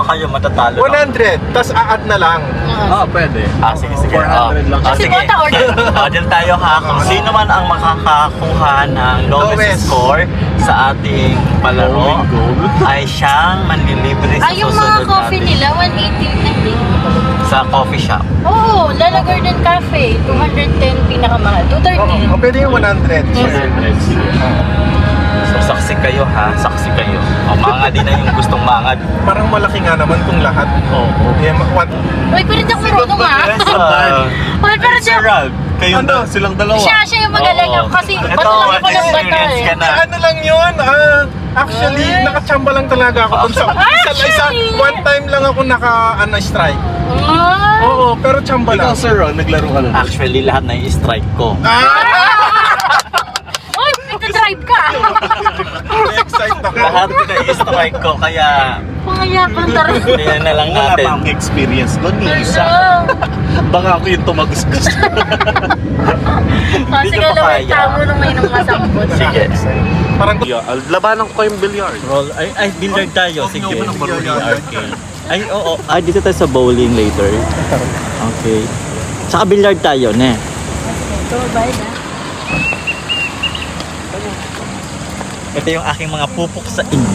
kayo matatalo. 100, tas add na lang. Pwede. Sige, sige. 400 lang. Sige. Bota order. Dyan tayo ha. Kung sino man ang makakakuha ng lowest Lowest. score sa ating palaro, ay siyang manlilibre sa Ay, yung mga susunod coffee natin nila, 180 na din. sa coffee shop. Oo, Lala Garden Cafe, 210 pinakamahal. 230. Pwede yung 100. So, saksi kayo ha. Saksi kayo. Mga din na yung gustong mangad. Parang malaki nga naman kung lahat. Oo. Uy, pero di ako marunong ha. Uy, pero di ako. Gerald, kayong Ano? silang dalawa. Siya yung magaling ako kasi Ito, bato lang ako ng bata experience ka eh. na. Ano lang yun? Actually, nakachamba lang talaga ako dun sa Actually? one time lang ako naka-strike. Ah! Oo, pero chamba Ikaw, lang. Sir Ron, naglaro ka na. Actually, lahat na i-strike ko. Uy, nagka-drive ka. Excited ako. Lahat na i-strike ko. Kaya, Pangayapang talaga. kaya na lang Wala natin. pa akong experience doon, ni isa. Baka ako yung tumagusgus. Kasi Hindi ko pa galawin kaya. tamo nung may nung masambot. Sige. Parang Labanan ko kayong billiard. Roll. Ay, billiard tayo. Sige. Huwag mo nang arcade. Ay, oo. Ay, dito tayo sa bowling later. Okay. Saka billiard tayo, ne. Ito, bye na. Ito yung aking mga pupok sa inyo.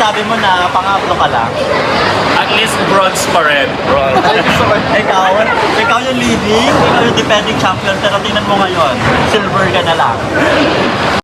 sinasabi mo na pangatlo ka lang. At least bronze pa rin. Ikaw yung leading, ikaw yung defending champion, pero tingnan mo ngayon, silver ka na lang.